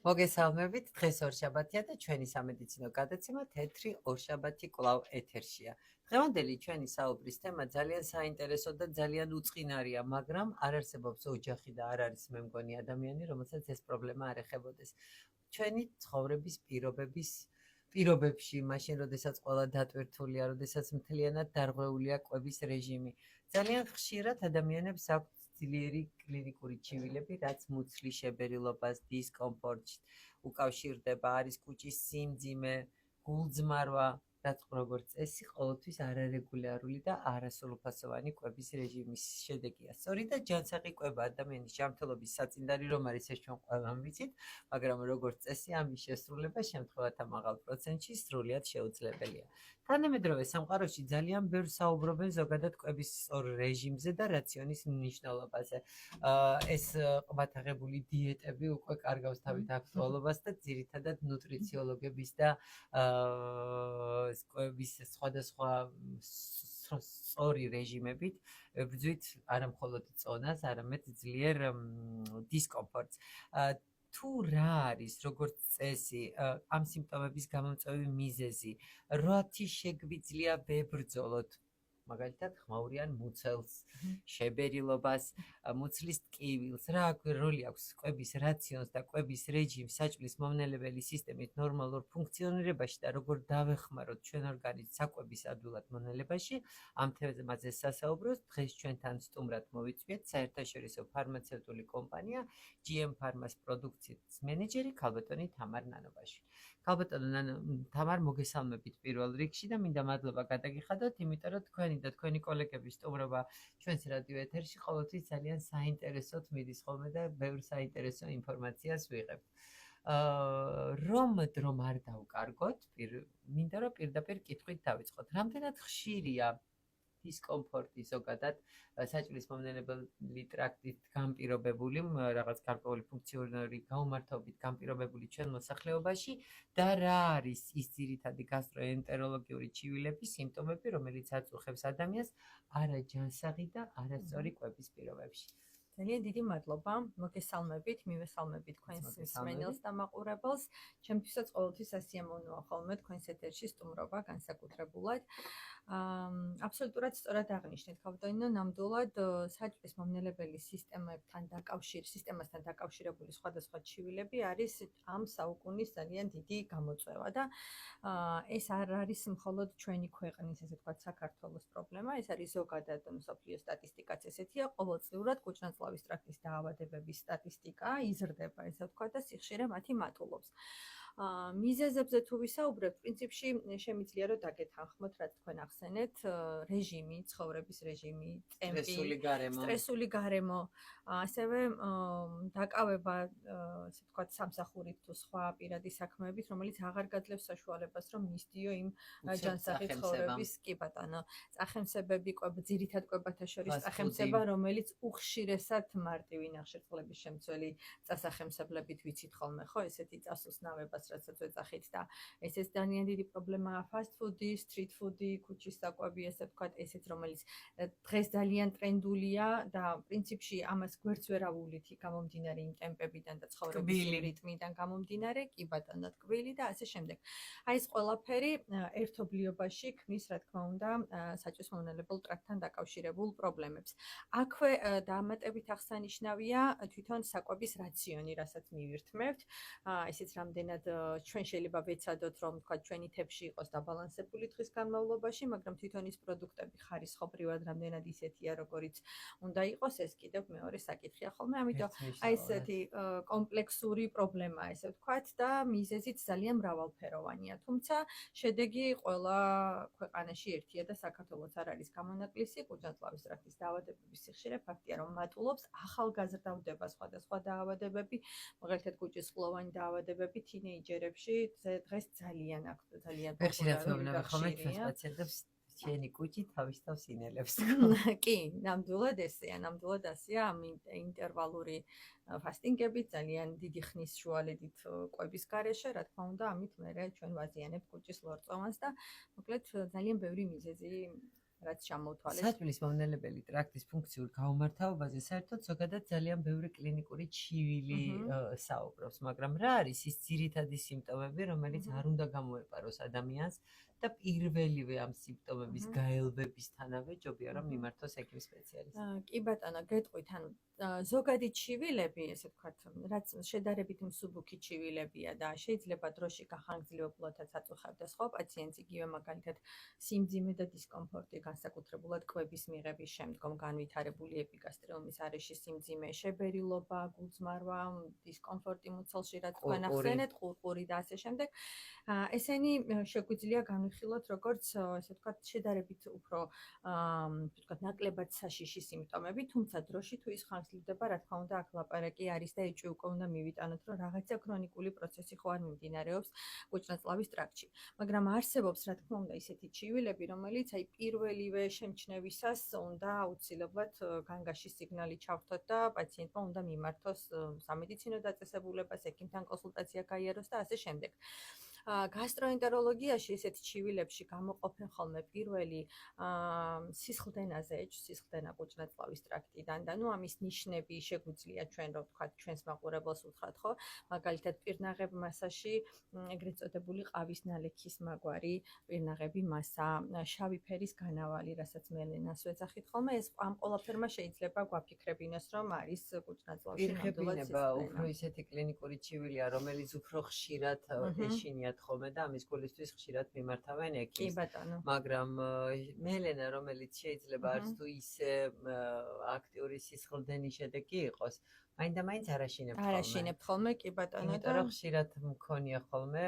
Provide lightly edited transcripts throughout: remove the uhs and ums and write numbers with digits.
მოგესალმებით, დღეს ორშაბათია და ჩვენი სამედიცინო გადაცემა თეთრი ორშაბათი კვლავ ეთერშია. დღევანდელი ჩვენი საუბრის თემა ძალიან საინტერესო და ძალიან უწყინარია, მაგრამ არ არსებობს ოჯახი და არ არის მე მგონი ადამიანი, რომელსაც ეს პრობლემა არ ეხებოდეს. ჩვენი ცხოვრების პირობებში, მაშინ როდესაც ყველა დატვირთულია, როდესაც მთლიანად დარღვეულია კვების რეჟიმი. ძალიან ხშირად ადამიანებს აქვთ ძლიერი კლინიკური ჩივილები, რაც მუცლის შებერილობას, დისკომფორტს უკავშირდება, არის კუჭის სიმძიმე, გულძმარვა, რაც როგორც წესი ყოველთვის არარეგულარული და არასრულფასოვანი კვების რეჟიმის შედეგია. სწორი და ჯანსაღი კვება ადამიანის ჯანმრთელობის საწინდარი რომ არის, ეს ჩვენ ყველამ ვიცით, მაგრამ როგორც წესი ამის შესრულება შემთხვევათა მაღალ პროცენტში სრულიად შეუძლებელია. თანამედროვე სამყაროში ძალიან ბევრ საუბრობენ ზოგადად კვების სწორ რეჟიმზე და რაციონის მნიშვნელობაზე. ეს ყბათაღებული დიეტები უკვე კარგავს თავით აქტუალობას და ძირითადად ნუტრიციოლოგების და კვების სხვადასხვა სწორი რეჟიმებით ბრძვით არა მხოლოდ წონას, არამედ ძლიერ დისკომფორტს. თუ რა არის როგორც წესი ამ სიმპტომების გამომწვევი მიზეზი, რათი შეგვიძლია ვებრძოლოთ, მაგალითად ხმაურიან მუცელს, შებერილობას, მუცლის ტკივილს, რა როლი აქვს კვების რაციონს და კვების რეჟიმს საჭმლის მომნელებელი სისტემის ნორმალურ ფუნქციონირებაში და როგორ დავეხმაროთ ჩვენ ორგანიზმს საკვების ადვილად მონელებაში, ამ თემაზე სასაუბროს დღეს ჩვენთან სტუმრად მოვიწვიეთ საერთაშორისო ფარმაცევტული კომპანია GM Pharma-ს პროდუქციის მენეჯერი ქალბატონი თამარ ნანობაშვილი. ქალბატონო თამარ, მოგესალმებით პირველ რიგში და მინდა მადლობა გადაგიხადოთ, იმიტომ რომ თქვენი და თქვენი კოლეგების სტუმრობა ჩვენს რადიო ეთერში ყოველთვის ძალიან საინტერესოდ მიდის ხოლმე და ბევრ საინტერესო ინფორმაციას ვიღებთ. რომ არ დავკარგოთ, მინდა რომ პირდაპირ კითხვით დავიწყოთ. რამდენად ხშირია დისკომფორტი ზოგადად საჭმლის მომნელებელი ტრაქტით განპირობებული, რაღაც გარკვეული ფუნქციონალური გაუმართობით განპირობებული ჩვენ მოსახლეობაში და რა არის ის ძირითადი გასტროენტეროლოგიური ჩივილების სიმპტომები, რომელიც აწუხებს ადამიანს არაჯანსაღი და არასწორი კვების პირობებში. ძალიან დიდი მადლობა, მოგესალმებით, მივესალმებით თქვენს მსმენელს და მაყურებელს. ჩემთვისაც ყოველთვის სასიამოვნოა ხოლმე თქვენს ეთერში სტუმრობა განსაკუთრებულად. აბსოლუტურად სწორად აღნიშნეთ, ქალბატონო, ნამდვილად საჭმლის მომნელებელი სისტემასთან დაკავშირებული სხვადასხვა ჩივილები არის ამ საუკუნის ძალიან დიდი გამოწვევა და ეს არ არის მხოლოდ ჩვენი ქვეყნის, ესე ვთქვათ, საქართველოს პრობლემა, ეს არის ზოგადად მსოფლიოს სტატისტიკაც ესეთია, ყოველწლიურად კუჭ-ნაწლავის ტრაქტის დაავადებების სტატისტიკა იზრდება, ესე ვთქვათ, და სიხშირე მათი მატულობს. მიზეზებზე თუ ვისაუბრებთ, პრინციპში შემიძლია რომ დაგეთანხმოთ, რაც თქვენ ახსენეთ, რეჟიმი, ცხოვრების რეჟიმი, ტემპი, სტრესული გარემო, ასევე დაკავება, ესე ვთქვათ, სამსახურით თუ სხვა პირადი საქმეებით, რომელიც აღარ გაძლევს საშუალებას, რომ მისდიო იმ ჯანსაღი ცხოვრების, კი ბატონო, წახემსებები, ძირითად კვებათა შორის წახემსება, რომელიც უხშირესად მარტივი ნახშირწყლების შემცველი წასახემსებლებით ვიცით ხოლმე, ხო, ესეთი წასუსნავებას, რასაც ვეძახით და ესეც ძალიან დიდი პრობლემაა fast food-ი, street food-ი, ქუჩის საკვები, ესე ვთქვათ, ესეც რომელიც დღეს ძალიან ტრენდულია და პრინციპში ამას გვერდს ვერ ავუვლით გამომდინარე იმ ტემპებიდან და ცხოვრების რიტმიდან გამომდინარე, კი ბატონო, ტკბილი და ასე შემდეგ. აი ეს ყველაფერი ერთობლიობაში ქმნის, რა თქმა უნდა, საჭმლის მომნელებელ ტრაქტთან დაკავშირებულ პრობლემებს. აქვე დამატებით აღსანიშნავია თვითონ საკვების რაციონი, რასაც მივირთმევთ. ესეც რამდენად ჩვენ შეიძლება ვეცადოთ, რომ თქვა ჩვენი თებში იყოს დაბალანსებული დღის განმავლობაში, მაგრამ თვითონ ის პროდუქტები ხარისხობრივად რამდენად ისეთია, როგორიც უნდა იყოს, ეს კიდევ მეორე საკითხია ხოლმე. ამიტომ აი ესეთი კომპლექსური პრობლემაა, ესე ვთქვათ, და მიზეზიც ძალიან მრავალფეროვანია. თუმცა შედეგი ყველა ქვეყანაში ერთია და საქართველოს არ არის გამონაკლისი, კუჭ-ნაწლავის ტრაქტის დაავადებების სიხშირე ფაქტია, რომ მატულობს, ახალგაზრდავდება სხვადასხვა დაავადებები, მაგალითად კუჭისყლოვანი დაავადებები თინეიჯერებში დღეს ძალიან პოპულარულია. შენი კუჭი თავის თავს ინელებს. კი, ნამდვილად ესეა, ნამდვილად ასეა, ამ ინტერვალური ფასტინგებით ძალიან დიდი ხნის შუალედით კვების გარეშე, რა თქმა უნდა, ამით მერე ჩვენ ვაზიანებთ კუჭის ლორწოვანს და მოკლედ ძალიან ბევრი მიზეზი რაც ჩამოუთვალეს. სათბილის მომნელებელი ტრაქტის ფუნქციურ გაუმართავობაზე საერთოდ ზოგადად ძალიან ბევრი კლინიკური ჩივილი საუბრობს, მაგრამ რა არის ის ძირითადი სიმპტომები, რომელიც არ უნდა გამოეპაროს ადამიანს და პირველივე ამ სიმპტომების გაელვებისთანავე ჯობია რომ მიმართოს ექიმ სპეციალისტს. კი ბატონო, გეტყვით, ანუ ზოგადი ჩივილები, ესე ვთქვათ, რაც შედარებით მსუბუქი ჩივილებია და შეიძლება დროში გახანგრძლივებულათაც აწუხებდეს ხო პაციენტს, იგივე მაგალითად სიმძიმე და დისკომფორტი, განსაკუთრებულად კვების მიღების შემდგომ განვითარებული ეპიგასტრიუმის არეში სიმძიმე, შებერილობა, გულწმარვა, დისკომფორტი მუცელში, რაც თქვენ ახსენეთ, ყურყური და ასე შემდეგ. ესენი შეგვიძლია განვიხილოთ როგორც ესე ვთქვათ შედარებით უფრო ვთქვათ ნაკლებად საშიში სიმპტომები, თუმცა დროში თუ ის ხანგრძლივდება, რა თქმა უნდა, აქ ლაპარაკი არის და ეჭვი უკვე უნდა მივიტანოთ, რომ რაღაცა ქრონიკული პროცესი ხო არ მიმდინარეობს კუჭნაწლავის ტრაქტში. მაგრამ არსებობს, რა თქმა უნდა, ისეთი ჩივილები, რომელიც აი პირველივე შემჩნევისას უნდა აუცილებლად განგაში სიგნალი ჩავრთოთ და პაციენტმა უნდა მიმართოს სამედიცინო დაწესებულებას, ექიმთან კონსულტაცია გაიაროს და ასე შემდეგ. გასტროენტეროლოგიაში ესეთი ჩივილებში გამოყოფენ ხოლმე პირველი სისხლდენაზე, სისხლდენა კუჭნაწლავის ტრაქტიდან და ნუ ამის ნიშნები შეგვიძლია ჩვენ რომ ვთქვათ ჩვენს მაყურებელს უთხრათ ხო, მაგალითად პირნაღებ მასაში ეგრეთ წოდებული ყავის ნალექის მაგვარი, პირნაღები მასა, შავი ფერის განავალი, რასაც მელენას ვეძახით ხოლმე, ეს ამ ყველაფერმა შეიძლება გვაფიქრებინოს რომ არის კუჭნაწლავში ნამდვილად სისხლდენა. უფრო ისეთი კლინიკური ჩივილია, რომელიც უფრო ხშირად ეშინიათ ხოლმე და ამის გულისთვის ხშირად მიმართავენ კი ექიმს. ბატონო. მაგრამ მელენა, რომელიც შეიძლება არც თუ ისე აქტიური სისხლდენის შედეგი იყოს, მაინდა-მაინც არაშინებთ ხოლმე. არაშინებთ ხოლმე, კი ბატონო. იმიტომ რომ ხშირად მქონია ხოლმე,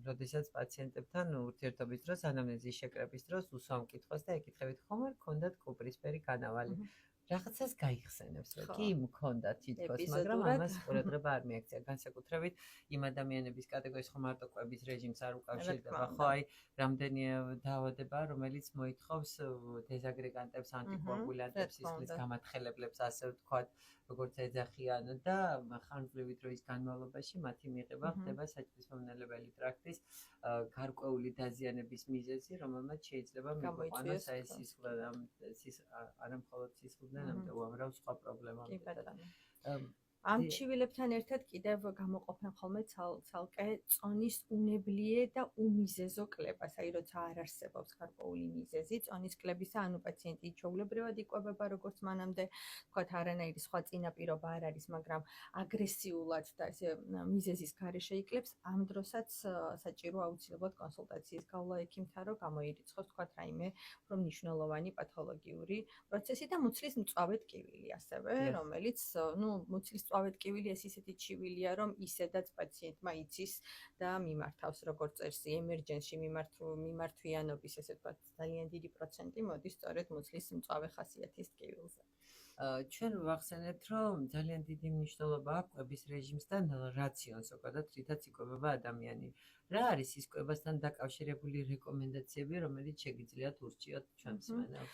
როდესაც პაციენტებთან ურთიერთობის დროს, ანამნეზის შეკრების დროს უსვამ კითხვას და ეკითხებით ხოლმე, რქონდათ კუპრისფერი განავალი. რაღაცას გაიხსენებს, რომ კი მქონდა თითქოს, მაგრამ ამას ყურადღება არ მიაქცია. განსაკუთრებით იმ ადამიანების კატეგორიის, ხო მარტო კვების რეჟიმს არ უკავშირდება, ხო აი რამდენიმე დაავადება, რომელიც მოითხოვს დეზაგრეგანტებს, ანტიკოაგულანტებს, სისხლის გამათხელებლებს, ასე ვთქვათ, როგორც ეძახიან და ხანძლივი დროის განმავლობაში მათი მიღება ხდება საჭმლის მომნელებელი ტრაქტის გარკვეული დაზიანების მიზეზი, რომელმაც შეიძლება მიყვანოს აი სისხლდენა, არა მხოლოდ სისხლდენა, ამიტომ უამრავ სხვა პრობლემām. ამ ჩივილებთან ერთად კიდევ გამოყოფენ ხოლმე ცალკე წონის უნებლიე და უმიზეზო კლებას, აი როცა არ არსებობს გარკვეული მიზეზი წონის კლებისა, ანუ პაციენტი ჩვეულებრივად იკვებება როგორც მანამდე, თქვათ არანაირი სხვა წინაპირობა არ არის, მაგრამ აგრესიულად და ესე მიზეზის გარეშე იკლებს, ამ დროსაც საჭირო აუცილებლად კონსულტაციის გავლა ექიმთან, რომ გამოირიცხოს თქვათ რაიმე უფრო მნიშვნელოვანი პათოლოგიური პროცესი და მუცლის მწვავე ტკივილი ასევე, რომელიც ნუ მუცლის მწვავე ტკივილი ეს ისეთი ჩივილია, რომ ისედაც პაციენტმა იცის და მიმართავს, როგორც წესი, ემერჯენსში მიმართვიანობის, ესე ვთქვათ, ძალიან დიდი პროცენტი მოდის სწორედ მუცლის მწვავე ხასიათის ტკივილზე. ჩვენ ვახსენებთ, რომ ძალიან დიდი მნიშვნელობა აქვს კვების რეჟიმს და რაციონს, ზოგადად, რითაც იკვებება ადამიანი. რა არის ის კვებასთან დაკავშირებული რეკომენდაციები, რომელიც შეგიძლიათ ურჩიოთ ჩვენ მსმენელს?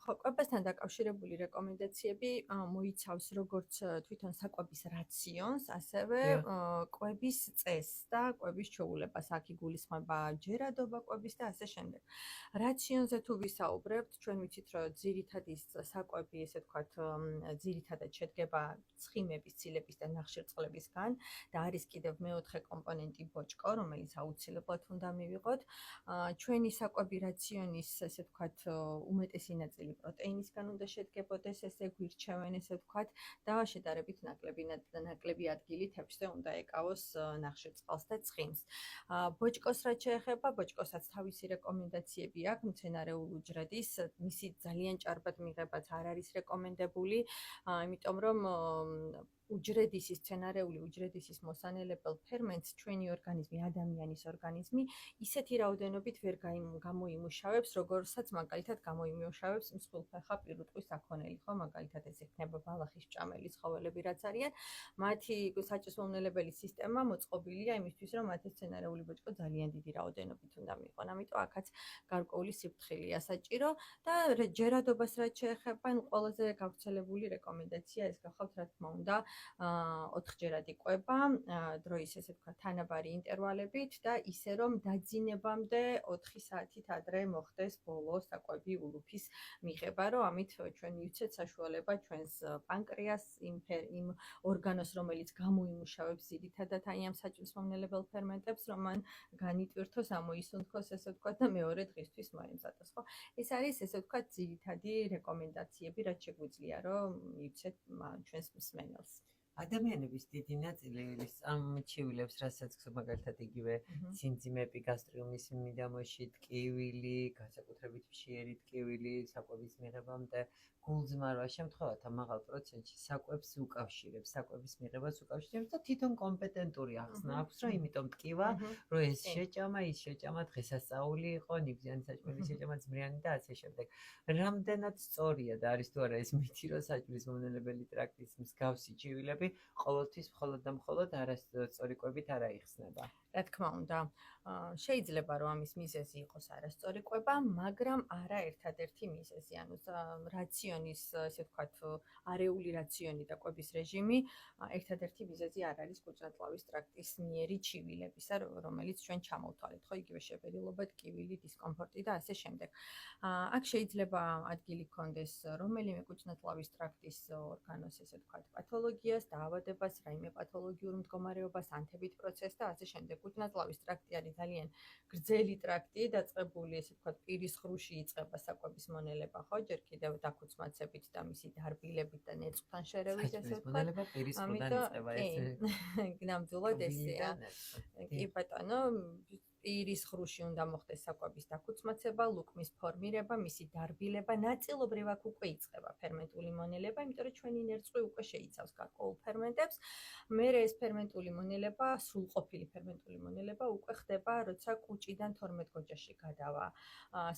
ხო, კვებასთან დაკავშირებული რეკომენდაციები მოიცავს როგორც თვითონ საკვების რაციონს, ასევე კვების წესს და კვების ჩვეულებას, აქ იგულისხმება ჯერადობა კვების და ასე შემდეგ. რაციონზე თუ ვისაუბრებთ, ჩვენ ვიცით, რომ ძირითადი საკვები, ესე ვთქვათ, ძირითადად შედგება ცხიმების, ცილების და ნახშირწყლებისგან და არის კიდევ მეოთხე კომპონენტი ბოჭკო, რომელიც აუცილებლად უნდა მივიღოთ. ჩვენი საკვები რაციონის, ესე ვთქვათ, უმეტესი ნაწილი პროტეინისგან უნდა შედგებოდეს, ესე გვირჩევენ, ესე ვთქვათ, და შედარებით ნაკლები ადგილი თევზზე უნდა ეკავოს ნახშირწყალს და ცხიმს. ბოჭკოს რაც შეეხება, ბოჭკოსაც თავისი რეკომენდაციები აქვს, მცენარეულ უჯრედის, მისი ძალიან ჭარბად მიღებაც არ არის რეკომენდებული, იმიტომ რომ უჯრედისის, მცენარეული უჯრედისის მოსანელებელ ფერმენტს ჩვენი ორგანიზმი, ადამიანის ორგანიზმი ისეთი რაოდენობით ვერ გამოიმუშავებს, როგორცაც მაგალითად გამოიმუშავებს მსხვილფეხა პირუტყვის საქონელი, ხო, მაგალითად ეს იქნება ბალახის ჭამელი ცხოველები, რაც არიან, მათი საჭმლის სისტემა მოწყობილია იმისთვის, რომ მათი მცენარეული ბოჭკო ძალიან დიდი რაოდენობით უნდა მიიღონ. ამიტომ აქაც გარკვეული სიფრთხილეა საჭირო და ჯერადობას რაც შეეხება, ყველაზე გავრცელებული რეკომენდაცია ეს გახავთ, რა თქმა უნდა, 4-ჯერად იყვება, დროის ესე ვთქვათ თანაბარი ინტერვალებით და ისე რომ დაძინებამდე 4 საათით ადრე მოხდეს ბოლო საკვები ულუფის მიღება, რომ ამით ჩვენ მივცეთ საშუალება ჩვენს პანკრეასს იმ ორგანოს, რომელიც გამოიმუშავებს ძირითადად აი ამ საჭმლის-მომნელებელ ფერმენტებს, რომ მან განიტვირთოს, ამოისუნთქოს, ესე ვთქვათ და მეორე დღისთვის მოემზადოს, ხო? ეს არის ესე ვთქვათ ძირითადი რეკომენდაციები, რაც შეგვიძლია რომ მივცეთ ჩვენს მსმენელს. ადამიანების დიდი ნაწილი წამჩივილებს, რასაც მაგალითად იგივე სიმძიმეპი, გასტრიუმის მიდამოში, ტკივილი, განსაკუთრებით მშიერი ტკივილი, საკვების მიღებამდე, გულძმარვა შემთხვევათა მაღალ პროცენტში საკვებს უკავშირებს, საკვების მიღებას უკავშირებს და თვითონ კომპეტენტური ახსნა აქვს, რომ იმიტომ ტკივა, რომ ეს შეჭამა, ის შეჭამა დღესასწაული იყო, ნიგზიანი საჭმელი შეჭამა, ძმრიანი და ასე შემდეგ. რამდენად სწორია და არის თუ არა ეს მითი, რომ საჭმლის-მომნელებელი ტრაქტის მსგავსი ჩივილები ყოველთვის მხოლოდ და მხოლოდ არასწორი კვებით არ აიხსნება. რა თქმა უნდა, შეიძლება რომ ამის მიზეზი იყოს არასწორი კვება, მაგრამ არა ერთადერთი მიზეზი. ანუ რაციონის, ესე ვთქვათ, არეული რაციონი და კვების რეჟიმი ერთადერთი მიზეზი არ არის კუჭნათლავის ტრაქტის მიერი ჩივილებისა, რომელიც ჩვენ ჩამოვთვალეთ, ხო, იგივე შეფერილობა, ტკივილი, დისკომფორტი და ასე შემდეგ. აქ შეიძლება ადგილი გქონდეს რომელიმე კუჭნათლავის ტრაქტის ორგანოს, ესე ვთქვათ, პათოლოგიას, დაავადებას, რაიმე პათოლოგიურ მდგომარეობას, ანთებით პროცესს და ასე შემდეგ. კუჭნათლავის ტრაქტი არის ძალიან გრძელი ტრაქტი, დაწყებული, ესე ვთქვათ, პირის ხრუში იწყება საკვების მონელება, ხო, ჯერ კიდევ დაქუცმაცებით და მისი დარბილებით და ნეწვთან შერევით, ესე ვთქვათ. მონელება პირის ხრუდან იწყება, ეს ნამდვილად ესეა. კი ბატონო, პირის ხრუში უნდა მოხდეს საკვების დაქუცმაცება, ლუკმის ფორმირება, მისი დარბილება, ნაწილობრივ აქ უკვე იწყება ფერმენტული მონელება, იმიტომ რომ ჩვენი ნერწყვი უკვე შეიცავს გარკვეულ ფერმენტებს. მერე ეს ფერმენტული მონელება, სრულყოფილი ფერმენტული მონელება უკვე ხდება, როცა კუჭიდან 12 გოჯაში გადავა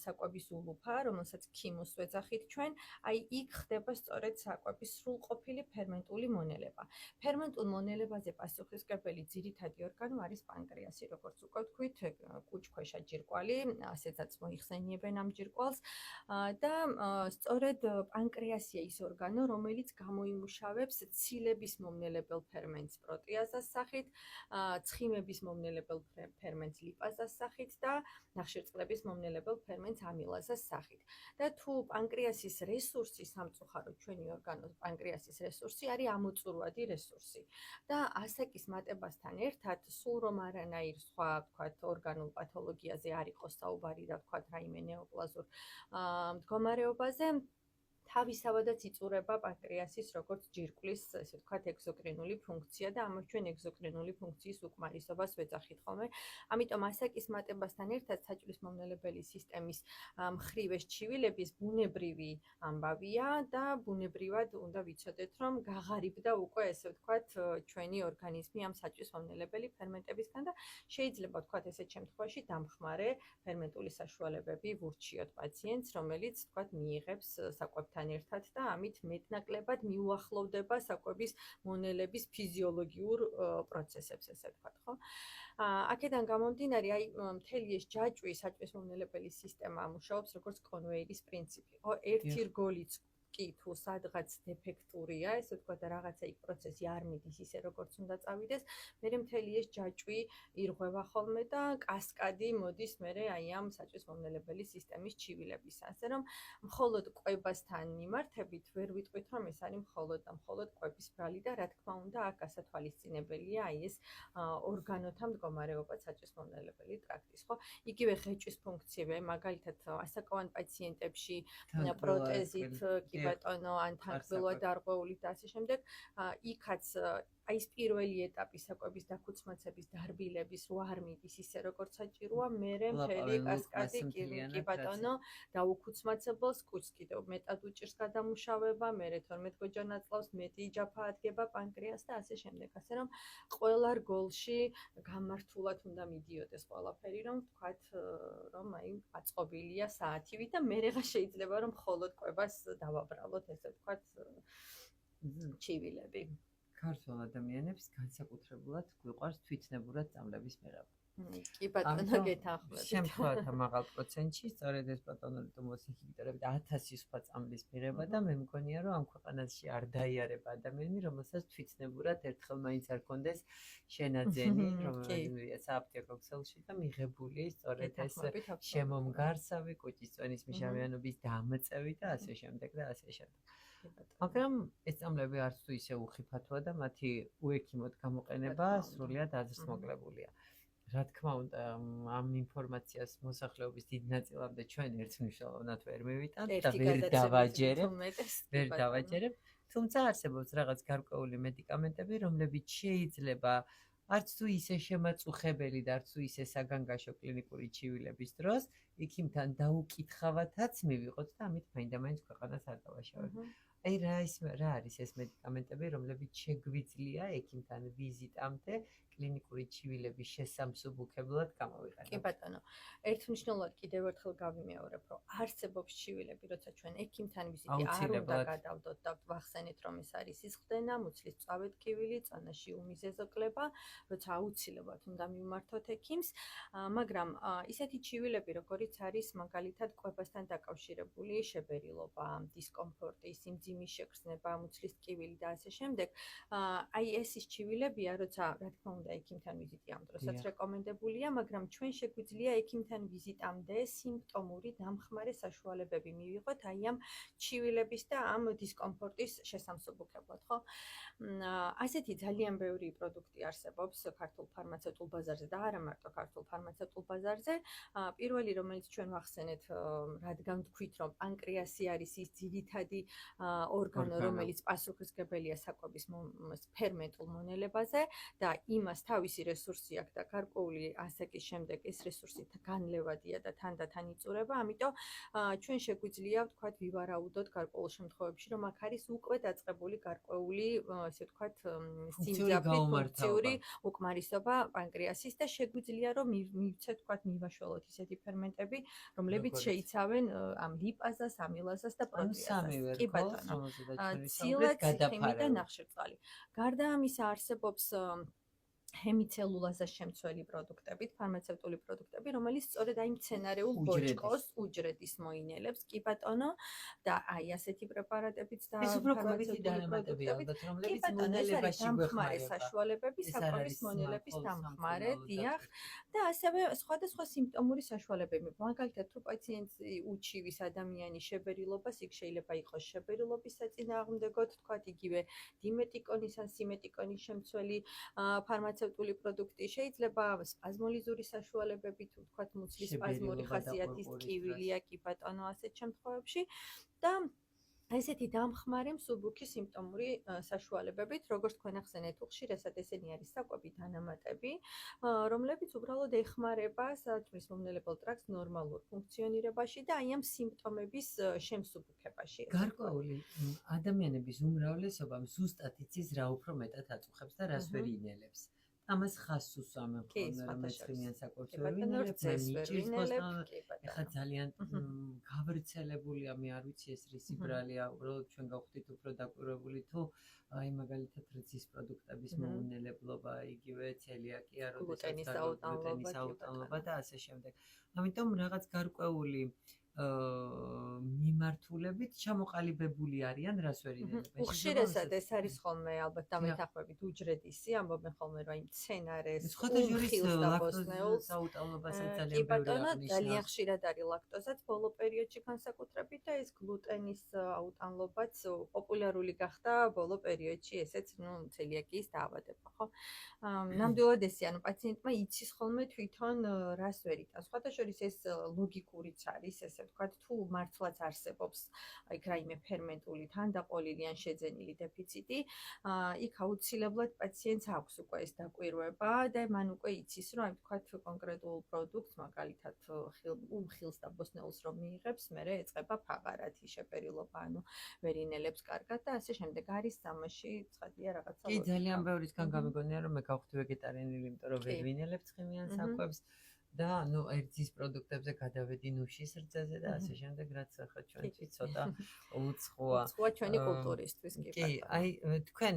საკვების ულუფა, რომელსაც ქიმოს ვეძახით ჩვენ, აი იქ ხდება სწორედ საკვების სრულყოფილი ფერმენტული მონელება. ფერმენტულ მონელებაზე პასუხისმგებელი ძირითადი ორგანო არის პანკრეასი, როგორც უკვე ვთქვით, კუჭქვეშა ჯირკვალი, ასეცაც მოიხსენიებენ ამ ჯირკვალს და სწორედ პანკრეასია ის ორგანო, რომელიც გამოიმუშავებს ცილების მომნელებელ ფერმენტს პროტეაზას სახით, ცხიმების მომნელებელ ფერმენტს ლიპაზას სახით და ნახშირწყლების მომნელებელ ფერმენტს ამილაზას სახით. და თუ პანკრეასის რესურსი სამწუხაროდ ჩვენი ორგანოს პანკრეასის რესურსი არის ამოწურვადი რესურსი. და ასაკის მატებასთან ერთად სულ რომ არანაირ სხვა, ვთქვათ, ორგანულ პათოლოგიაზე არ იყოს საუბარი და ვთქვათ, რაიმე ნეოპლაზურ მდგომარეობაზე, თავისავადაც იწურება პანკრეასის როგორც ჯირკვლის, ესე ვთქვათ, ეგზოკრინული ფუნქცია და ამას ჩვენ ეგზოკრინული ფუნქციის უკმარისობას ვეძახით ხოლმე. ამიტომ ასაკის მატებასთან ერთად საჭმლის-მომნელებელი სისტემის მხრივ ეს ჩივილების ბუნებრივი ამბავია და ბუნებრივად უნდა ვიცოდეთ, რომ გაღარიბდა უკვე, ესე ვთქვათ, ჩვენი ორგანიზმი ამ საჭმლის-მომნელებელი ფერმენტებისგან და შეიძლება ვთქვათ ესეთ შემთხვევაში დამხმარე ფერმენტული საშუალებები ვურჩიოთ პაციენტს, რომელიც ვთქვათ მიიღებს საკვებთან ერთად და ამით მეტნაკლებად მიუახლოვდება საკვების მონელების ფიზიოლოგიურ პროცესებს, ესე ვთქვათ, ხო? აქედან გამომდინარე, აი მთელი ეს ჯაჭვი საჭმლის-მომნელებელი სისტემა მუშაობს როგორც კონვეირის პრინციპი, ხო? ერთი რგოლიც კი თუ სადღაც დეფექტურია, ესე ვთქვათ, და რაღაცა იქ პროცესი არ მიდის ისე როგორც უნდა წავიდეს, მერე მთელი ეს ჯაჭვი ირღვევა ხოლმე და კასკადი მოდის მერე აი ამ საჭმლის-მომნელებელი სისტემის ჩივილების. ასე რომ მხოლოდ კვებასთან მიმართებით ვერ ვიტყვით, რომ ეს არის მხოლოდ და მხოლოდ კვების ბრალი და რა თქმა უნდა, აქ გასათვალისწინებელია აი ეს ორგანოთა მდგომარეობა საჭმლის-მომნელებელი ტრაქტის, ხო? იგივე ღეჭვის ფუნქციები, მაგალითად ასაკოვან პაციენტებში პროტეზით კი ბატონო, ან თანგბილვა დარღვეულით და ასე შემდეგ, იქაც აი ეს პირველი ეტაპი საკვების დაქუცმაცების დარბილების რო არ მიდის ისე როგორც საჭიროა, მერე მთელი კასკადი კი ბატონო დაუქუცმაცებელს კუჭს კიდევ მეტად უჭირს გადამუშავება, მერე 12 გოჯა ნაწლავს, მეტი იჯაფა ადგება პანკრეასს და ასე შემდეგ. ასე რომ ყველა რგოლში გამართულად უნდა მიდიოდეს ყველაფერი, რომ ვთქვათ, რომ აი აწყობილია საათივით და მერეღა შეიძლება რომ მხოლოდ კვებას დავაბრალოთ, ესე ვთქვათ, ჩივილები. ქართველ ადამიანებს განსაკუთრებულად გვიყვარს თვითნებურად წამლების მიღება. კი ბატონო გეთანხმებით. შემთხვევათა მაღალ პროცენტში სწორედ ეს ბატონური ტუმოს ინჰიბიტორები და 1000 სხვა წამლის მიღება და მე მგონია რომ ამ ქვეყანაში არ დაიარება ადამიანი რომელსაც თვითნებურად ერთხელ მაინც არ კონდეს შენაძენი რომელიც სააფთიაქო ქსელში და მიღებული სწორედ ეს შემომგარსავი კუჭისწვენის მჟავიანობის დამწევი და ასე შემდეგ და ასე შემდეგ. მაგრამ ეს წამლები არც თუ ისე უხიფათოა და მათი უექიმოდ გამოყენება სრულიად აზრსმოკლებულია. რა თქმა უნდა, ამ ინფორმაციას მოსახლეობის დიდ ნაწილამდე ჩვენ ერთმნიშვნელოვნად ვერ მივიტანთ და ვერ დავაჯერებ. თუმცა არსებობს რაღაც გარკვეული მედიკამენტები, რომლებიც შეიძლება არც თუ ისე შემაწუხებელი და არც თუ ისე საგანგაშო კლინიკური ჩივილების დროს იქიმთან დაუკითხავათაც მივიღოთ და ამით მაინდა-მაინც ქვეყანას არ დავაშავებთ. აი რა არის ეს მედიკამენტები, რომლებიც შეგვიძლია ექიმთან ვიზიტამდე კლინიკური ჩივილების შესამსუბუქებლად გამოვიყენოთ. კი ბატონო, ერთმნიშვნელოვნად კიდევ ერთხელ გავიმეორებ, რომ არსებობს ჩივილები, როცა ჩვენ ექიმთან ვიზიტი არ უნდა გადავდოთ და ვახსენეთ, რომ ეს არის სისხლდენა, მუცლის წავეთკივილი, წონაში უმიზეზო კლება, როცა აუცილებლად უნდა მივმართოთ ექიმს, მაგრამ ისეთი ჩივილები, როგორიც არის მაგალითად კვებასთან დაკავშირებული შებერილობა, დისკომფორტი, სიმძიმის შეგრძნება, მუცლის ტკივილი და ასე შემდეგ, აი ეს ის ჩივილებია, როცა რა თქმა უნდა ექიმთან ვიზიტი ამ დროსაც რეკომენდებულია, მაგრამ ჩვენ შეგვიძლია ექიმთან ვიზიტამდე სიმპტომური დამხმარე საშუალებები მივიღოთ აი ამ ჩივილების და ამ დისკომფორტის შესამსუბუქებლად, ხო? ასეთი ძალიან ბევრი პროდუქტი არსებობს ქართულ ფარმაცევტულ ბაზარზე და არა მარტო ქართულ ფარმაცევტულ ბაზარზე. პირველი, რომელიც ჩვენ ვახსენეთ, რადგან ვთქვით, რომ პანკრეასი არის ის ძირითადი ორგანო, რომელიც პასუხისმგებელია საკვების ფერმენტულ მონელებაზე და იმას თავისი რესურსი აქვს და გარკვეული ასაკის შემდეგ ეს რესურსი განლევადია და თანდათან იწურება, ამიტომ ჩვენ შეგვიძლია ვთქვათ ვივარაუდოთ გარკვეულ შემთხვევებში, რომ აქ არის უკვე დაწყებული გარკვეული, ესე ვთქვათ, სიმძაფრი ფუნქციური უკმარისობა პანკრეასის და შეგვიძლია რომ მივცეთ ვთქვათ მივაშველოთ ისეთი ფერმენტები, რომლებიც შეიცავენ ამ ლიპაზას, ამილაზას და პროტეაზას. კი ბატონო. ცილად, ციტრიმი და ნახშირწყალი. გარდა ამისა არსებობს ჰემიცელულაზას შემცველი პროდუქტებით, ფარმაცევტული პროდუქტები, რომელიც სწორედ აი მცენარეულ ბოჭკოს უჯრედის მოინელებს, კი ბატონო, და აი ასეთი პრეპარატებიც და ფარმაცევტული პროდუქტები, რომლებიც მონელებაში დამხმარე საშუალებები, საკვების მონელების დამხმარე, დიახ, და ასევე სხვადასხვა სიმპტომური საშუალებები. მაგალითად, თუ პაციენტი უჩივის ადამიანის შებერილობას, იქ შეიძლება იყოს შებერილობის საწინააღმდეგოდ, თქვათ იგივე დიმეტიკონის ან სიმეტიკონის შემცველი ფარმაცევტული პროდუქტი, შეიძლება სპაზმოლიზური საშუალებები, თუ თქვათ მუცლის სპაზმური ხასიათის ტკივილია, კი ბატონო, ასეთ შემთხვევებში და ესეთი დამხმარე მსუბუქი სიმპტომური საშუალებებით, როგორც თქვენ ახსენეთ, უხშირესად ესენი არის საკვები დანამატები, რომლებიც უბრალოდ ეხმარება საჭმლის მომნელებელ ტრაქტს ნორმალურ ფუნქციონირებაში და აი ამ სიმპტომების შემსუბუქებაში. გარკვეული ადამიანების უმრავლესობა ზუსტად იცის რა უფრო მეტად აწუხებს და რას ვერ ინელებს. ამას ხაზს უსვამენ ხოლმე, რომ მეცხრიან საკვებს ვერ ვინელებთ, ეხლა ძალიან გავრცელებულია, მე არ ვიცი ეს რის იბრალია, უბრალოდ ჩვენ გავხდით უფრო დაკვირვებული თუ აი მაგალითად რძის პროდუქტების მოუნელებლობა, იგივე ცელიაკია, გლუტენის აუტანლობა და ასე შემდეგ. ამიტომ რაღაც გარკვეული მიმართულებით ჩამოყალიბებული არიან რას ვერ ინელებენ. უხშირესად ეს არის ხოლმე ალბათ დამეთანხმებით უჯრედისი, ამბობენ ხოლმე რომ აი მცენარეს უხილს და ბოსნეულს აუტანლობასაც ძალიან ბევრი აღნიშნავს. ძალიან ხშირად არის ლაქტოზაც ბოლო პერიოდში განსაკუთრებით და ეს გლუტენის აუტანლობაც პოპულარული გახდა ბოლო პერიოდში, ესეც ცელიაკიის დაავადება, ხო? ნამდვილად ესე, ანუ პაციენტმა იცის ხოლმე თვითონ რას ვერ იტანს. სხვადასხვა ეს ლოგიკურიც არის, ესე ვთქვათ, თუ მართლაც არსებობს იქ რაიმე ფერმენტული თანდაყოლილი ან შეძენილი დეფიციტი, იქ აუცილებლად პაციენტს აქვს უკვე ეს დაკვირვება და მან უკვე იცის, რომ აი ვთქვათ კონკრეტულ პროდუქტს, მაგალითად უხილს და ბოსნეულს რომ მიიღებს, მერე ეწყება ფაღარათი, შეპერილობა, ანუ ვერ ინელებს კარგად და ასე შემდეგ. არის ამაში ცხადია რაღაცა. კი, ძალიან ბევრისგან გამიგონია, რომ მე გავხდი ვეგეტარიანული, იმიტომ რომ ვერ ვინელებ ცხიმიან საკვებს. და ნუ ერთის პროდუქტებზე გადავედი ნუშის რძეზე და ასე შემდეგ, რაც ახლა ჩვენთვის ცოტა უცხოა. უცხოა ჩვენი კულტურისთვის, კი, აი თქვენ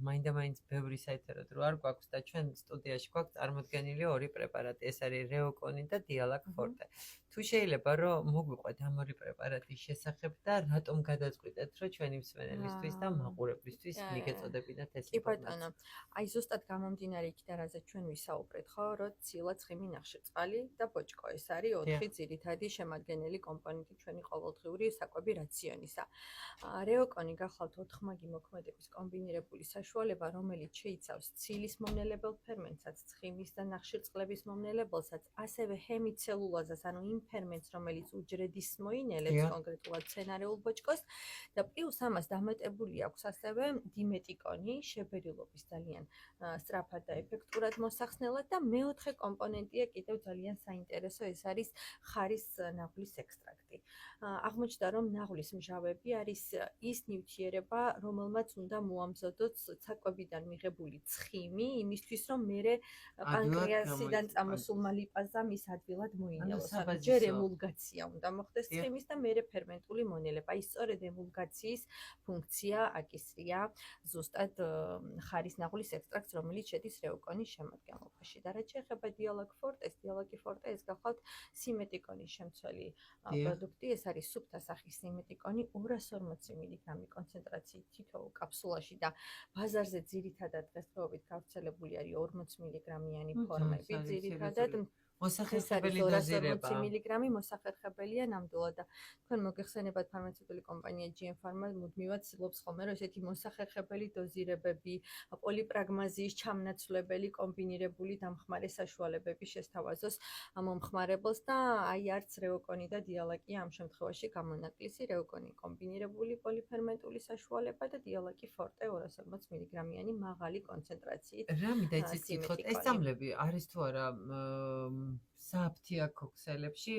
მაინდა-მაინც ბევრი საერთოდ რო არ გვაქვს და ჩვენ სტუდიაში გვაქვს წარმოდგენილი ორი პრეპარატი, ეს არის რეოკონი და დიალაკ ფორტე. თუ შეიძლება რომ მოგვიყვეთ ამ ორი პრეპარატის შესახებ და რატომ გადაწყვიტეთ, რომ ჩვენი მსმენელისთვის და მაყურებლისთვის მიგეწოდებინათ ეს კი ბატონო, აი ზუსტად გამომდინარე იქიდან, რაზეც ჩვენ ვისაუბრეთ, ხო, რომ ცილა, ცხიმი, ნახშირწყალი და ბოჭკო, ეს არის 4 ძირითადი შემადგენელი კომპონენტი ჩვენი ყოველდღიური საკვები რაციონისა. რეოკონი გახლავთ 4 მოქმედების კომბინირებული საშუალება, რომელიც შეიცავს ცილის მომნელებელ ფერმენტსაც, ცხიმის და ნახშირწყლების მომნელებელსაც, ასევე ჰემიცელულაზას, ანუ იმ ფერმენტს, რომელიც უჯრედის მოინელებს კონკრეტულად მცენარეულ ბოჭკოს და პლუს ამას დამატებული აქვს ასევე დიმეტიკონი, შებერილობის ძალიან სწრაფად და ეფექტურად მოსახსნელად და მეოთხე კომპონენტია კიდევ ძალიან საინტერესო, ეს არის ხარის ნაღლის ექსტრაქტი. აღმოჩნდა, რომ ნაღლის მჟავები არის ის ნივთიერება, რომელმაც უნდა მოამზადოს საკვებიდან მიღებული ცხიმი, იმისთვის რომ მერე პანკრეასიდან წამოსულმა ლიპაზა მის ადგილად მოინელოს. ჯერ ემულგაცია უნდა მოხდეს ცხიმის და მერე ფერმენტული მონელება. ის სწორედ ემულგაციის ფუნქცია აკისრია ზუსტად ხარის ნაღლის ექსტრაქტს, რომელიც შედის რეოკონის შემადგენლობაში. და რაც შეეხება დიალაკ ფორტეს, დიალაკი ფორტე ეს გახლავთ სიმეტიკონის შემცველი პროდუქტი, ეს არის სუფთა სახის სიმეტიკონი 240 მგ კონცენტრაციით თითოეულ კაფსულაში და ბაზარზე ძირითადად დღესდღეობით გავრცელებული არის 40 მგ-იანი ფორმები, ძირითადად მოსახერხებელი დოზირება 240 მგ მოსახერხებელია ნამდვილად და თქვენ მოგეხსენებათ ფარმაცევტული კომპანია GM Pharma მუდმივად ცდილობს ხოლმე რომ ესეთი მოსახერხებელი დოზირებები, პოლიპრაგმაზიის ჩამნაცვლებელი კომბინირებული დამხმარე საშუალებები შესთავაზოს მომხმარებელს და აი არც რეოკონი და დიალაკი ამ შემთხვევაში გამონაკლისი, რეოკონი კომბინირებული პოლიფერმენტული საშუალება და დიალაკი ფორტე 240 მგ-იანი მაღალი კონცენტრაციით. რა მინდა იცით კითხოთ, ეს წამლები არის თუ არა სააფთიაქო ქსელებში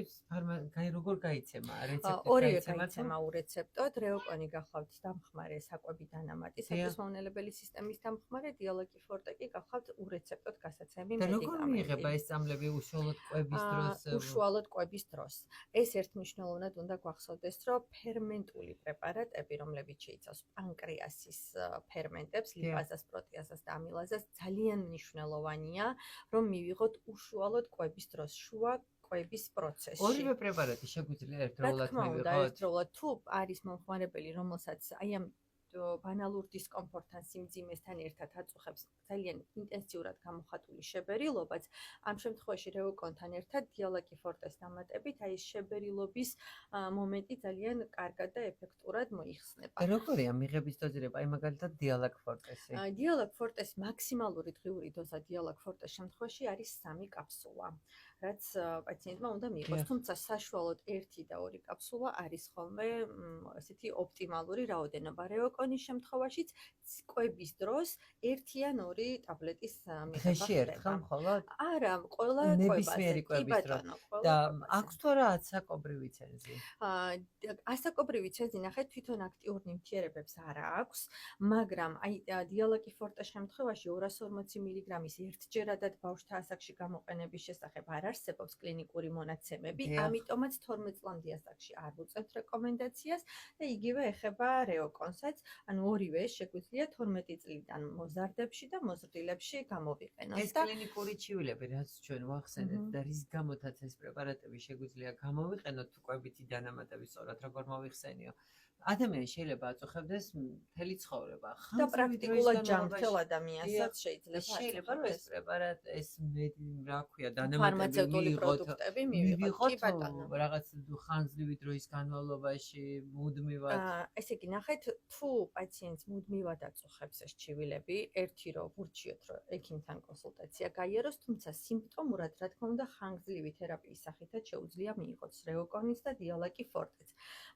როგორ გაიცემა რეცეპტი ორივე გაიცემა ურეცეპტოდ, რეოკონი გახლავთ დამხმარე საკვები დანამატი, სათესმოვნელებელი სისტემის დამხმარე, დიალაკი ფორტე კი გახლავთ ურეცეპტოდ გასაცემი მედიკამენტი. და როგორ მიიღება ეს წამლები უშუალოდ კვების დროს? უშუალოდ კვების დროს. ეს ერთმნიშვნელოვნად უნდა გვახსოვდეს, რომ ფერმენტული პრეპარატები, რომლებიც შეიცავს პანკრეასის ფერმენტებს, ლიპაზას, პროტეაზას და ამილაზას, ძალიან მნიშვნელოვანია, რომ მივიღოთ უშუალოდ კვების დროს. შუა კვების პროცესში. ორივე პრეპარატი შეგვიძლია ერთდროულად მივიღოთ? ერთდროულად თუ არის მომხმარებელი, რომელსაც აი ამ ბანალურ დისკომფორტთან, სიმძიმესთან ერთად აწუხებს ძალიან ინტენსიურად გამოხატული შებერილობაც, ამ შემთხვევაში რეოკონთან ერთად დიალაკი ფორტეს დამატებით, აი ეს შებერილობის მომენტი ძალიან კარგად და ეფექტურად მოიხსნება. როგორია მიღების დოზირება? აი მაგალითად დიალაკ ფორტესი. დიალაკ ფორტეს მაქსიმალური დღიური დოზა დიალაკ ფორტეს შემთხვევაში არის 3 კაფსულა. რაც პაციენტმა უნდა მიიღოს, თუმცა საშუალოდ 1 და 2 კაფსულა არის ხოლმე ესეთი ოპტიმალური რაოდენობა. რეოკონის შემთხვევაშიც კვების დროს 1 ან 2 ტაბლეტის მიღება ხდება. დღეში ერთხელ მხოლოდ? არა, ყველა ნებისმიერი კვების დროს. და აქვს თუ არა ასაკობრივი ცენზი? ასაკობრივი ცენზი ნახეთ თვითონ აქტიურ ნივთიერებებს არ აქვს, მაგრამ აი დიალაკი ფორტეს შემთხვევაში 240 მგ-ის ერთჯერადად ბავშვთა ასაკში გამოყენების შესახებ არ არსებობს კლინიკური მონაცემები, ამიტომაც 12 წლამდე ასაკში არ ვუწევთ რეკომენდაციას და იგივე ეხება რეოკონსაც, ანუ ორივე შეგვიძლია 12 წლიდან მოზარდებში და მოზრდილებში გამოვიყენოთ. ეს კლინიკური ჩივილები, რაც ჩვენ ვახსენეთ და რის გამოთაც ეს პრეპარატები შეგვიძლია გამოვიყენოთ თუ კვებითი დანამატები სწორად როგორ მოვიხსენიო. ადამიანი შეიძლება აწუხებდეს მთელი ცხოვრება. და პრაქტიკულად ჯანმრთელ ადამიანსაც შეიძლება რომ ეს პრეპარატ ეს რა ქვია დანამატები მივიღოთ რაღაც ხანძლივი დროის განმავლობაში მუდმივად. ესე იგი ნახეთ, თუ პაციენტს მუდმივად აწუხებს ეს ჩივილები, ერთი რომ ვურჩიოთ რომ ექიმთან კონსულტაცია გაიაროს, თუმცა სიმპტომურად რა თქმა უნდა ხანგრძლივი თერაპიის სახითაც შეუძლია მიიღოს რეოკონის და დიალაკი ფორტეც.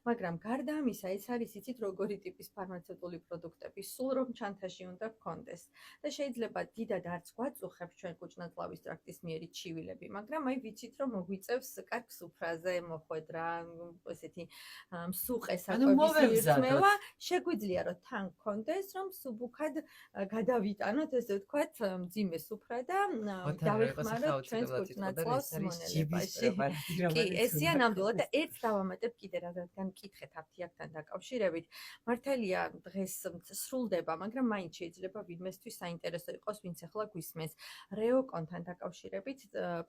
მაგრამ გარდა ამისა ეს არის იცით როგორი ტიპის ფარმაცევტული პროდუქტები, სულ რომ ჩანთაში უნდა გქონდეს. და შეიძლება დიდად არც გვაწუხებს ჩვენ კუჭ-ნაწლავის ტრაქტის მიერი ჩივილები, მაგრამ აი ვიცით რომ მოგვიწევს კარგ სუფრაზე მოხვედრა, ესეთი მსუყე საკვების ირწმევა, შეგვიძლია რომ თან გქონდეს, რომ სუბუქად გადავიტანოთ, ესე ვთქვათ, მძიმე სუფრა და დავეხმაროთ ჩვენს კუჭ-ნაწლავს მონელებაში. კი, ესეა ნამდვილად და ერთ დავამატებ კიდე რა რადგან მკითხეთ აფთიაქთან დაკავშირებით. მართალია დღეს სრულდება, მაგრამ მაინც შეიძლება ვინმესთვის საინტერესო იყოს, ვინც ახლა გვისმენს. რეოკონთან დაკავშირებით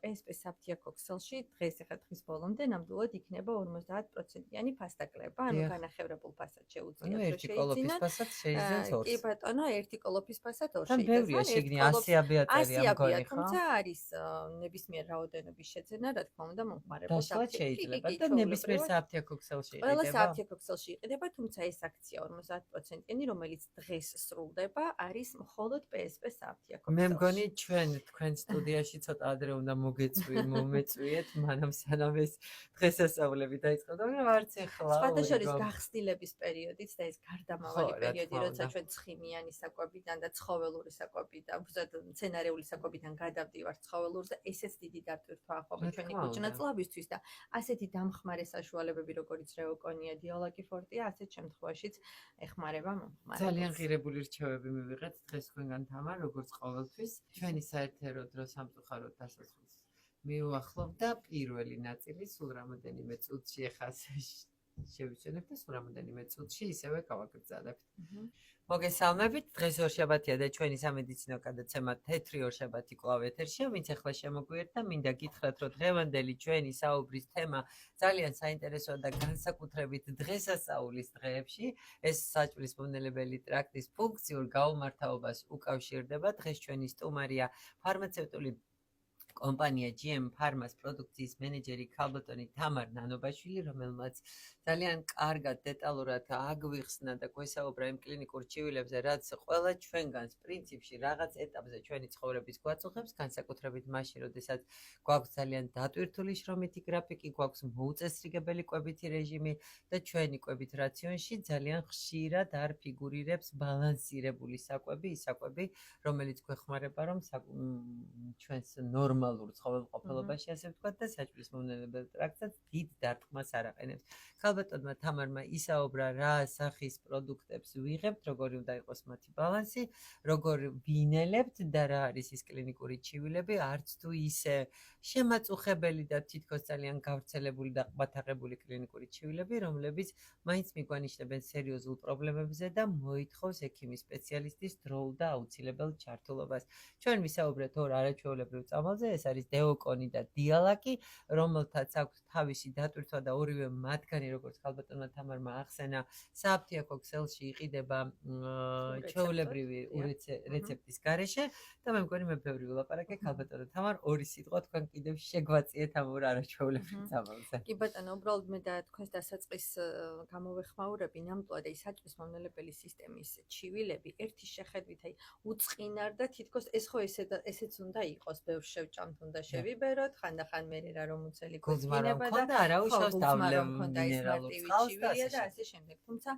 PSP საფთიაქო ქსელში დღეს ახლა დღის ბოლომდე ნამდვილად იქნება 50%-იანი ფასდაკლება, ანუ განახევრებულ ფასად შეუძლიათ რომ შეიძინოთ. კი ბატონო, ერთი კოლოფის ფასად ორ შეიძინოთ. ბევრია შეგნი 100 აბიატერია მგონი ხო? თუმცა არის ნებისმიერ რაოდენობის შეძენა, რა თქმა უნდა, მომხმარებელს შეიძლება და ნებისმიერ საფთიაქო ქსელში იყიდება. ყველა საფთიაქო ქსელში იყიდება, თუმცა ეს აქცია 50%-იანი, რომელიც დღეს სრულდება, არის მხოლოდ PSP საფთიაქო ქსელში. მე მგონი თქვენ სტუდიაში ცოტა ადრე უნდა მომეწვიეთ, მანამ სანამ ეს დღესასწაულები დაიწყებოდა, მაგრამ არც ეხლა. სხვათა შორის გახსნილების პერიოდიც და ეს გარდამავალი პერიოდი, როცა ჩვენ ცხიმიანი საკვებიდან და ცხოველური საკვებიდან, უბრალოდ მცენარეული საკვებიდან გადავდივართ ცხოველურზე, ესეც დიდი დატვირთვა ახლა ჩვენი კუჭ-ნაწლავისთვის და ასეთი დამხმარე საშუალებები, როგორც რეოკონია, დიალაკი ფორტია, ასეთ შემთხვევაშიც ეხმარება მომხმარებელს. ძალიან ღირებული რჩევები მივიღეთ დღეს თქვენგან თამარ, როგორც ყოველთვის. ჩვენი საერთო დრო სამწუხაროდ დასასრულს მიუახლოვდა პირველი ნაწილი, სულ რამოდენიმე წუთში ახლა შევიჩვენებ და სულ რამოდენიმე წუთში ისევე გავაგრძელებთ. მოგესალმებით, დღეს ორშაბათია და ჩვენი სამედიცინო გადაცემა თეთრი ორშაბათი კვლავ ეთერშია, ვინც ახლა შემოგვიერთდა, მინდა გითხრათ, რომ დღევანდელი ჩვენი საუბრის თემა ძალიან საინტერესოა და განსაკუთრებით დღესასწაულის დღეებში, ეს საჭმლის მომნელებელი ტრაქტის ფუნქციურ გაუმართავობას უკავშირდება. დღეს ჩვენი სტუმარია ფარმაცევტული კომპანია GM Pharma-ს პროდუქციის მენეჯერი ქალბატონი თამარ ნანობაშვილი, რომელმაც ძალიან კარგად დეტალურად აგვიხსნა და გვესაუბრა იმ კლინიკურ ჩივილებზე, რაც ყველა ჩვენგანს პრინციპში რაღაც ეტაპზე ჩვენი ცხოვრების გვაწუხებს, განსაკუთრებით მაშინ, როდესაც გვაქვს ძალიან დატვირთული შრომითი გრაფიკი, გვაქვს მოუწესრიგებელი კვებითი რეჟიმი და ჩვენი კვებით რაციონში ძალიან ხშირად არ ფიგურირებს ბალანსირებული საკვები, ის საკვები, რომელიც გვეხმარება, რომ ჩვენს ნორმალურ ცხოველმყოფელობაში, ასე ვთქვათ, და საჭმლის მომნელებელ ტრაქტსაც დიდ დარტყმას არ აყენებს. ქალბატონმა თამარმა ისაუბრა, რა სახის პროდუქტებს ვიღებთ, როგორი უნდა იყოს მათი ბალანსი, როგორ ვინელებთ და რა არის ის კლინიკური ჩივილები, არც თუ ისე შემაწუხებელი და თითქოს ძალიან გავრცელებული და ყბათაღებული კლინიკური ჩივილები, რომლებიც მაინც მიგვანიშნებენ სერიოზულ პრობლემებზე და მოითხოვს ექიმის სპეციალისტის დროულ და აუცილებელ ჩართულობას. ჩვენ ვისაუბრეთ ორ არაჩვეულებრივ წამალზე, ეს არის დეოკონი და დიალაკი, რომელთაც აქვს თავისი დატვირთვა და ორივე მათგანი, როგორც ქალბატონმა თამარმა ახსენა, საფთიაქო ქსელში იყიდება ჩვეულებრივი რეცეპტის გარეშე და მე მგონი მე ბევრი ვილაპარაკე, ქალბატონო თამარ, ორი სიტყვა თქვენ კიდევ შეგვაწიეთ ამ ორ არაჩვეულებრივ წამალზე. კი ბატონო, უბრალოდ მე და თქვენს დასაწყის გამოვეხმაურები, ნამდვილად აი საჭმლის მომნელებელი სისტემის ჩივილები ერთის შეხედვით აი უწყინარ და თითქოს ეს ხო ესეც უნდა იყოს, ბევრ შევჭამთ, უნდა შევიბეროთ, ხანდახან მე რა რომ უცელი გულზმარვა და არა უშავს დავლევ მინერალურ წყალს და ასე შემდეგ. თუმცა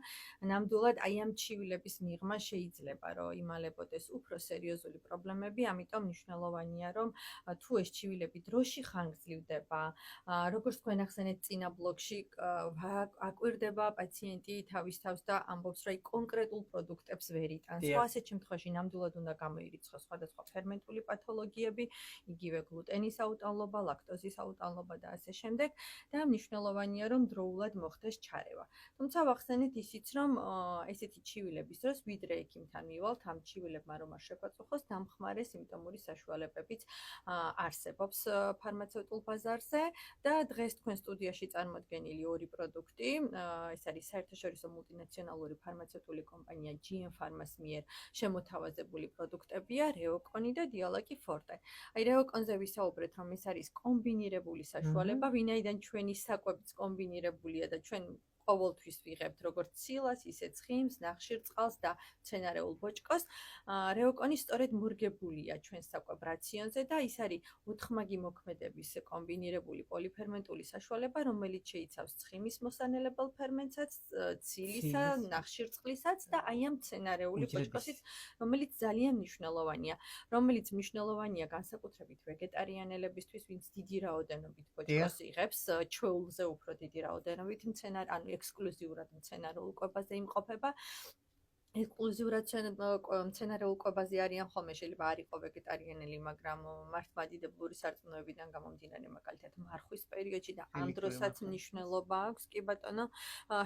ნამდვილად აი ამ ჩივილების მიღმა შეიძლება რომ იმალებოდეს უფრო სერიოზული პრობლემები, ამიტომ მნიშვნელოვანია რომ თუ ეს ჩივილები დროში ხანგრძლივდება, როგორც თქვენ ახსენეთ წინა ბლოგში, აკვირდება პაციენტი თავის თავს და ამბობს რომ კონკრეტულ პროდუქტებს ვერ იტანს. ხო, ასეთ შემთხვევაში ნამდვილად უნდა გამოირიცხოს სხვადასხვა ფერმენტული პათოლოგიები, იგივე გლუტენის აუტანლობა, ლაქტოზის აუტანლობა და ასე შემდეგ და მნიშვნელოვანია რომ დროულად მოხდეს ჩარევა. თუმცა ვახსენეთ ისიც რომ ესეთი ჩივილების დროს ვიდრე ექიმთან მივალთ, ამ ჩივილებმა რომ არ შეგვაწუხოს, დამხმარე სიმპტომური საშუალებებიც არსებობს ფარმაცევტულ ბაზარზე და დღეს თქვენ სტუდიაში წარმოდგენილი ორი პროდუქტი, ეს არის საერთაშორისო მულტინაციონალური ფარმაცევტული კომპანია GM Pharma-ს მიერ შემოთავაზებული პროდუქტებია, რეოკონი და დიალაკი ფორტე. აი რეოკონზე ვისაუბრეთ, რომ ეს არის კომბინირებული საშუალება, ვინაიდან ჩვენი საკვებიც კომბინირებულია და ჩვენ ყოველთვის ვიღებთ როგორც ცილას, ისე ცხიმს, ნახშირწყალს და მცენარეულ ბოჭკოს. რეოკონი სწორედ მორგებულია ჩვენს საკვებ რაციონზე და ის არის ოთხმაგი მოქმედების კომბინირებული პოლიფერმენტული საშუალება, რომელიც შეიცავს ცხიმის მოსანელებელ ფერმენტსაც, ცილისა, ნახშირწყლისაც და აი ამ მცენარეული ბოჭკოსიც, რომელიც ძალიან მნიშვნელოვანია, რომელიც მნიშვნელოვანია განსაკუთრებით ვეგეტარიანელებისთვის, ვინც დიდი რაოდენობით ბოჭკოს იღებს, ჩვეულზე უფრო დიდი რაოდენობით ანუ ექსკლუზიურად მცენარეულ კვებაზე იმყოფება. ექსკლუზიურად მცენარეულ კვებაზე არიან ხოლმე, შეიძლება არ იყო ვეგეტარიანელი, მაგრამ მართლმადიდებლური სარწმუნოებიდან გამომდინარე, მაგალითად მარხვის პერიოდში და ამ დროსაც მნიშვნელობა აქვს, კი ბატონო,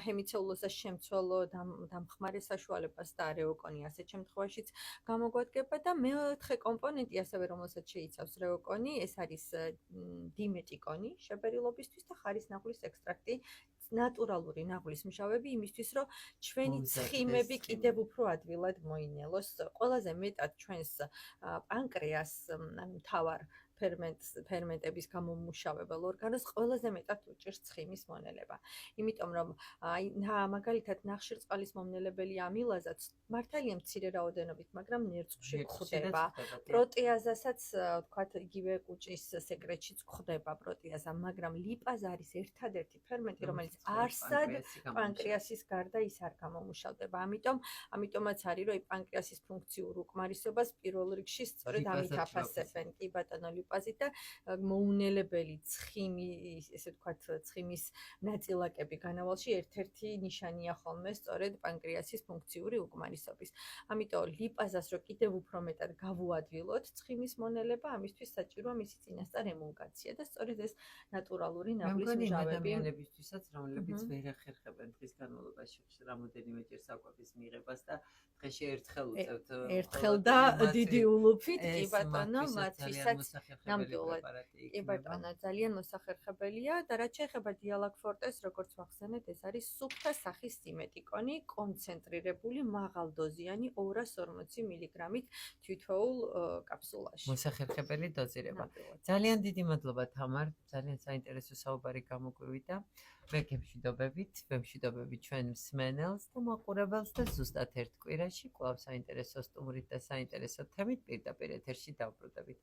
ჰემიცელულოზას შემცველ დამხმარე საშუალებას და რეოკონი ასეთ შემთხვევაშიც გამოგვადგება და მეოთხე კომპონენტი ასევე რომელსაც შეიცავს რეოკონი, ეს არის დიმეტიკონი შეფერილობისთვის და ხარისნაღვლის ექსტრაქტი, ნატურალური ნაღლის მჟავები იმისთვის, რომ ჩვენი ცხიმები კიდევ უფრო ადვილად მოინელოს. ყველაზე მეტად ჩვენს პანკრეასს, ანუ მთავარ ფერმენტების გამომმუშავებელ ორგანოს ყველაზე მეტად უჭირს ცხიმის მონელება. იმიტომ რომ მაგალითად ნახშირწყალის მომნელებელი ამილაზაც მართალია მცირე რაოდენობით, მაგრამ ნერწყვში გვხვდება. პროტეაზასაც ვთქვათ, იგივე კუჭის სეკრეტშიც გვხვდება პროტეაზა, მაგრამ ლიპაზა არის ერთადერთი ფერმენტი, რომელიც არსად პანკრეასის გარდა ის არ გამომუშავდება. ამიტომაც არის, რომ პანკრეასის ფუნქციურ უკმარისობას პირველ რიგში სწორედ ამით აფასებენ. კი ბატონო, ლიპაზით და მოუნელებელი ცხიმი, ესე ვთქვათ, ცხიმის ნაწილაკები განავალში ერთ-ერთი ნიშანია ხოლმე სწორედ პანკრეასის ფუნქციური უკმარისობის. ამიტომ ლიპაზას რო კიდევ უფრო მეტად გავუადვილოთ ცხიმის მონელება, ამისთვის საჭიროა მისი წინასწარ ემულგაცია და სწორედ ეს ნატურალური ნაღლის მჟავები ადამიანებისთვისაც, რომლებიც ვერ ახერხებენ დღის განმავლობაში რამოდენიმეჯერ საკვების მიღებას და დღეში ერთხელ და დიდი ულუფით, კი ბატონო, მათთვისაც ნამდვილად. კი ბატონო, ძალიან მოსახერხებელია და რაც შეეხება დიალაგფორტეს, როგორც ვახსენეთ, ეს არის სუფთა სახის დიმეტიკონი, კონცენტრირებული მაღალდოზიანი 240 მგ-ით თითოეულ კაფსულაში. მოსახერხებელი დოზირება. ძალიან დიდი მადლობა თამარ, ძალიან საინტერესო საუბარი გამოგვივიდა. ვემშვიდობებით ჩვენ მსმენელს და მაყურებელს და ზუსტად ერთ კვირაში კვლავ საინტერესო სტუმრით და საინტერესო თემით პირდაპირ ეთერში დავბრუნდებით.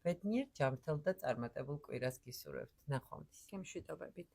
ბედნიერ, ჯანმრთელ და წარმატებულ კვირას გისურვებთ. ნახვამდის. გემშვიდობებით.